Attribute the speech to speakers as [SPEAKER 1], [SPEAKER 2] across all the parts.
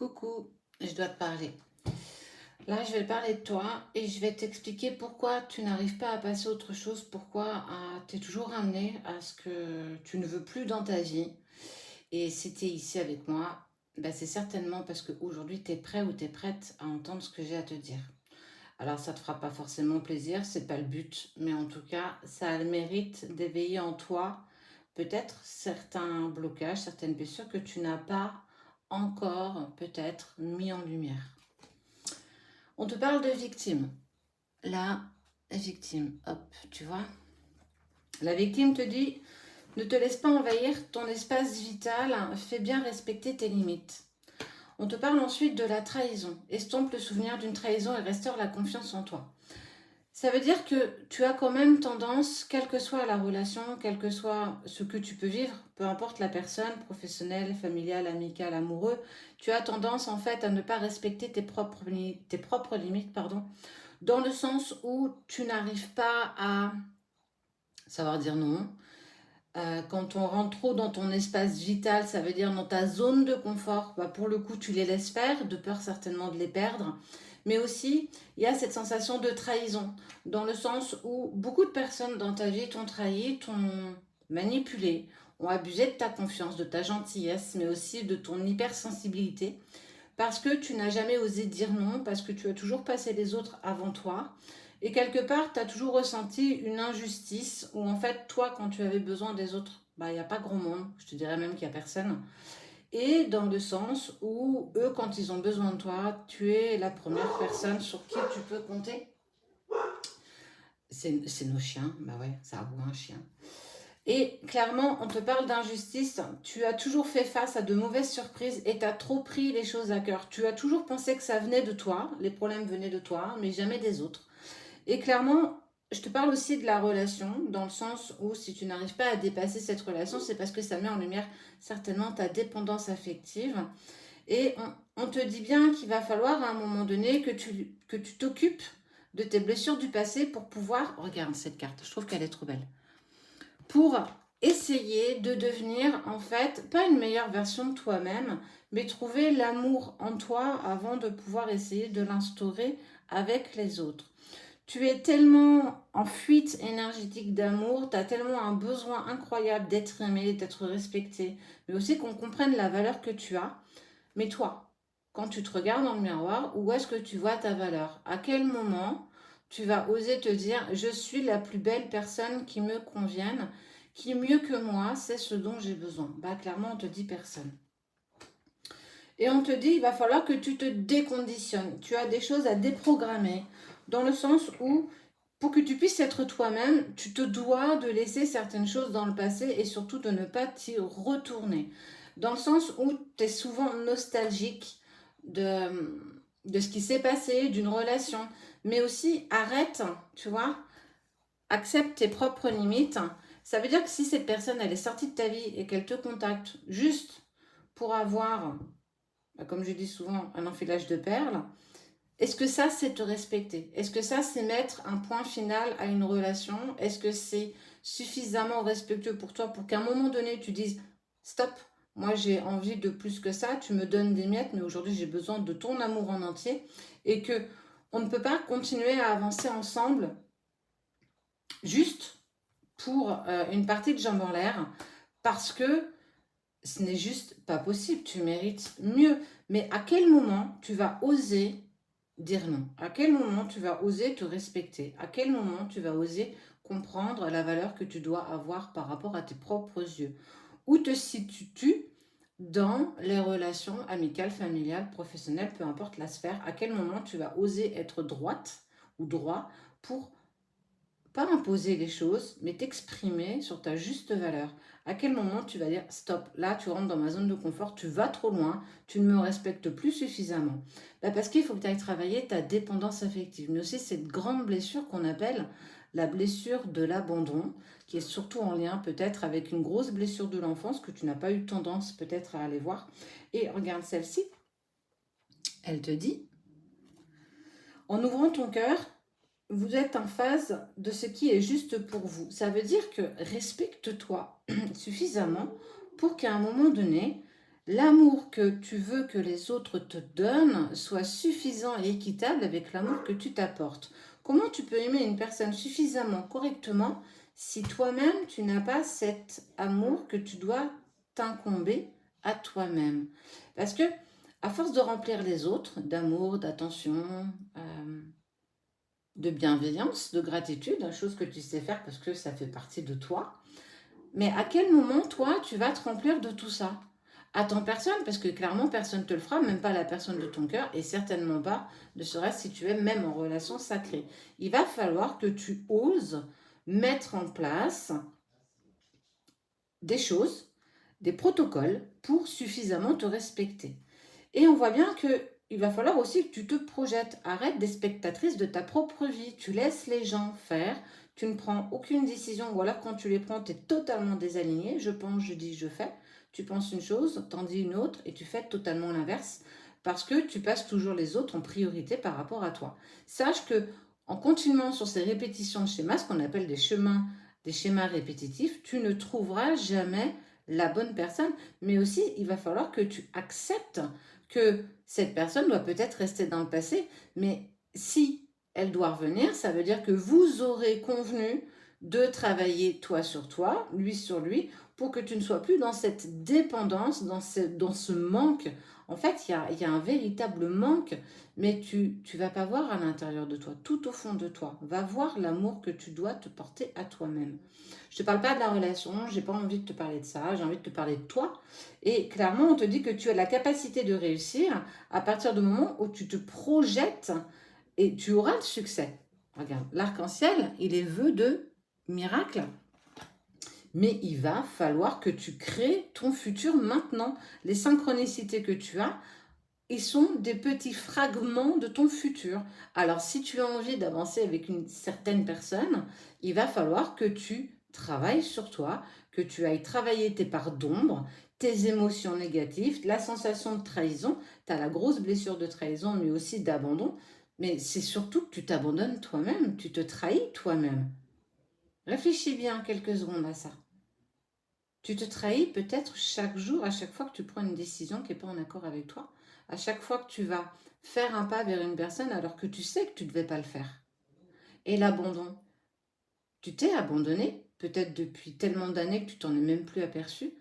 [SPEAKER 1] Coucou, je dois te parler. Là, je vais parler de toi et je vais t'expliquer pourquoi tu n'arrives pas à passer à autre chose, pourquoi tu es toujours amené à ce que tu ne veux plus dans ta vie. Et si tu es ici avec moi, bah, c'est certainement parce qu'aujourd'hui, tu es prêt ou tu es prête à entendre ce que j'ai à te dire. Alors, ça te fera pas forcément plaisir, c'est pas le but, mais en tout cas, ça a le mérite d'éveiller en toi peut-être certains blocages, certaines blessures que tu n'as pas encore peut-être mis en lumière. On te parle de victime. La victime, hop, tu vois. La victime te dit, ne te laisse pas envahir ton espace vital, fais bien respecter tes limites. On te parle ensuite de la trahison. Estompe le souvenir d'une trahison et restaure la confiance en toi. Ça veut dire que tu as quand même tendance, quelle que soit la relation, quel que soit ce que tu peux vivre, peu importe la personne, professionnelle, familiale, amicale, amoureux, tu as tendance en fait à ne pas respecter tes propres limites, pardon, dans le sens où tu n'arrives pas à savoir dire non. Quand on rentre trop dans ton espace vital, ça veut dire dans ta zone de confort, bah pour le coup tu les laisses faire, de peur certainement de les perdre. Mais aussi, il y a cette sensation de trahison, dans le sens où beaucoup de personnes dans ta vie t'ont trahi, t'ont manipulé, ont abusé de ta confiance, de ta gentillesse, mais aussi de ton hypersensibilité, parce que tu n'as jamais osé dire non, parce que tu as toujours passé les autres avant toi. Et quelque part, tu as toujours ressenti une injustice où en fait, toi, quand tu avais besoin des autres, bah, il n'y a pas grand monde, je te dirais même qu'il n'y a personne. Et dans le sens où eux, quand ils ont besoin de toi, tu es la première personne sur qui tu peux compter. C'est nos chiens, bah ouais, ça aboie un chien. Et clairement, on te parle d'injustice. Tu as toujours fait face à de mauvaises surprises et tu as trop pris les choses à cœur. Tu as toujours pensé que ça venait de toi, les problèmes venaient de toi, mais jamais des autres. Et clairement, je te parle aussi de la relation, dans le sens où si tu n'arrives pas à dépasser cette relation, c'est parce que ça met en lumière certainement ta dépendance affective. Et on te dit bien qu'il va falloir à un moment donné que tu t'occupes de tes blessures du passé pour pouvoir... Regarde cette carte, je trouve qu'elle est trop belle. Pour essayer de devenir en fait, pas une meilleure version de toi-même, mais trouver l'amour en toi avant de pouvoir essayer de l'instaurer avec les autres. Tu es tellement en fuite énergétique d'amour, tu as tellement un besoin incroyable d'être aimé, d'être respecté, mais aussi qu'on comprenne la valeur que tu as. Mais toi, quand tu te regardes dans le miroir, où est-ce que tu vois ta valeur? À quel moment tu vas oser te dire, je suis la plus belle personne qui me convienne, qui mieux que moi, c'est ce dont j'ai besoin? Bah clairement, on te dit personne. Et on te dit, il va falloir que tu te déconditionnes. Tu as des choses à déprogrammer, dans le sens où, pour que tu puisses être toi-même, tu te dois de laisser certaines choses dans le passé et surtout de ne pas t'y retourner. Dans le sens où tu es souvent nostalgique de ce qui s'est passé, d'une relation, mais aussi arrête, tu vois, accepte tes propres limites. Ça veut dire que si cette personne, elle est sortie de ta vie et qu'elle te contacte juste pour avoir, comme je dis souvent, un enfilage de perles, est-ce que ça, c'est te respecter? Est-ce que ça, c'est mettre un point final à une relation? Est-ce que c'est suffisamment respectueux pour toi pour qu'à un moment donné, tu dises, stop, moi j'ai envie de plus que ça, tu me donnes des miettes, mais aujourd'hui j'ai besoin de ton amour en entier, et que on ne peut pas continuer à avancer ensemble juste pour une partie de jambes en l'air, parce que ce n'est juste pas possible, tu mérites mieux. Mais à quel moment tu vas oser dire non? À quel moment tu vas oser te respecter? À quel moment tu vas oser comprendre la valeur que tu dois avoir par rapport à tes propres yeux? Où te situes-tu dans les relations amicales, familiales, professionnelles, peu importe la sphère? À quel moment tu vas oser être droite ou droit pour pas imposer les choses, mais t'exprimer sur ta juste valeur? À quel moment tu vas dire stop, là tu rentres dans ma zone de confort, tu vas trop loin, tu ne me respectes plus suffisamment? Bah parce qu'il faut que tu ailles travailler ta dépendance affective, mais aussi cette grande blessure qu'on appelle la blessure de l'abandon, qui est surtout en lien peut-être avec une grosse blessure de l'enfance que tu n'as pas eu tendance peut-être à aller voir. Et regarde celle-ci, elle te dit, en ouvrant ton cœur, vous êtes en phase de ce qui est juste pour vous. Ça veut dire que respecte-toi suffisamment pour qu'à un moment donné, l'amour que tu veux que les autres te donnent soit suffisant et équitable avec l'amour que tu t'apportes. Comment tu peux aimer une personne suffisamment correctement si toi-même tu n'as pas cet amour que tu dois t'incomber à toi-même? Parce que à force de remplir les autres d'amour, d'attention, de bienveillance, de gratitude, chose que tu sais faire parce que ça fait partie de toi, mais à quel moment, toi, tu vas te remplir de tout ça? Attends personne, parce que clairement, personne ne te le fera, même pas la personne de ton cœur, et certainement pas, ne serait-ce si tu es même en relation sacrée. Il va falloir que tu oses mettre en place des choses, des protocoles pour suffisamment te respecter. Et on voit bien que il va falloir aussi que tu te projettes. Arrête d'être spectatrice de ta propre vie. Tu laisses les gens faire. Tu ne prends aucune décision. Ou alors quand tu les prends, tu es totalement désaligné. Je pense, je dis, je fais. Tu penses une chose, t'en dis une autre et tu fais totalement l'inverse. Parce que tu passes toujours les autres en priorité par rapport à toi. Sache que en continuant sur ces répétitions de schémas, ce qu'on appelle des schémas répétitifs, tu ne trouveras jamais la bonne personne. Mais aussi, il va falloir que tu acceptes que cette personne doit peut-être rester dans le passé, mais si elle doit revenir, ça veut dire que vous aurez convenu de travailler toi sur toi, lui sur lui, pour que tu ne sois plus dans cette dépendance, dans ce manque. En fait, il y a un véritable manque, mais tu vas pas voir à l'intérieur de toi, tout au fond de toi. Va voir l'amour que tu dois te porter à toi-même. Je te parle pas de la relation, j'ai pas envie de te parler de ça, j'ai envie de te parler de toi. Et clairement, on te dit que tu as la capacité de réussir à partir du moment où tu te projettes et tu auras le succès. Regarde, l'arc-en-ciel, il est vœu de miracle. Mais il va falloir que tu crées ton futur maintenant. Les synchronicités que tu as, ils sont des petits fragments de ton futur. Alors, si tu as envie d'avancer avec une certaine personne, il va falloir que tu travailles sur toi, que tu ailles travailler tes parts d'ombre, tes émotions négatives, la sensation de trahison. Tu as la grosse blessure de trahison, mais aussi d'abandon. Mais c'est surtout que tu t'abandonnes toi-même, tu te trahis toi-même. Réfléchis bien quelques secondes à ça. Tu te trahis peut-être chaque jour, à chaque fois que tu prends une décision qui n'est pas en accord avec toi, à chaque fois que tu vas faire un pas vers une personne alors que tu sais que tu ne devais pas le faire. Et l'abandon, tu t'es abandonné, peut-être depuis tellement d'années que tu t'en es même plus aperçu.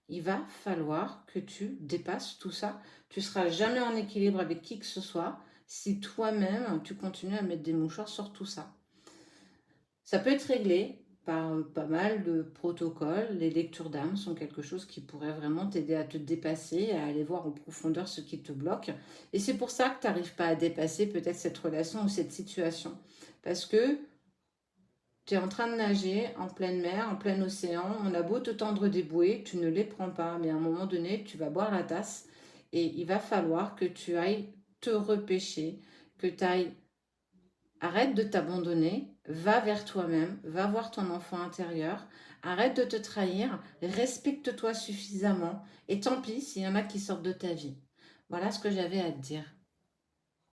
[SPEAKER 1] Il va falloir que tu dépasses tout ça. Tu ne seras jamais en équilibre avec qui que ce soit si toi-même tu continues à mettre des mouchoirs sur tout ça. Ça peut être réglé par pas mal de protocoles. Les lectures d'âme sont quelque chose qui pourrait vraiment t'aider à te dépasser, à aller voir en profondeur ce qui te bloque. Et c'est pour ça que tu n'arrives pas à dépasser peut-être cette relation ou cette situation. Parce que tu es en train de nager en pleine mer, en plein océan. On a beau te tendre des bouées, tu ne les prends pas. Mais à un moment donné, tu vas boire la tasse et il va falloir que tu ailles te repêcher, que tu ailles. Arrête de t'abandonner, va vers toi-même, va voir ton enfant intérieur, arrête de te trahir, respecte-toi suffisamment et tant pis s'il y en a qui sortent de ta vie. Voilà ce que j'avais à te dire.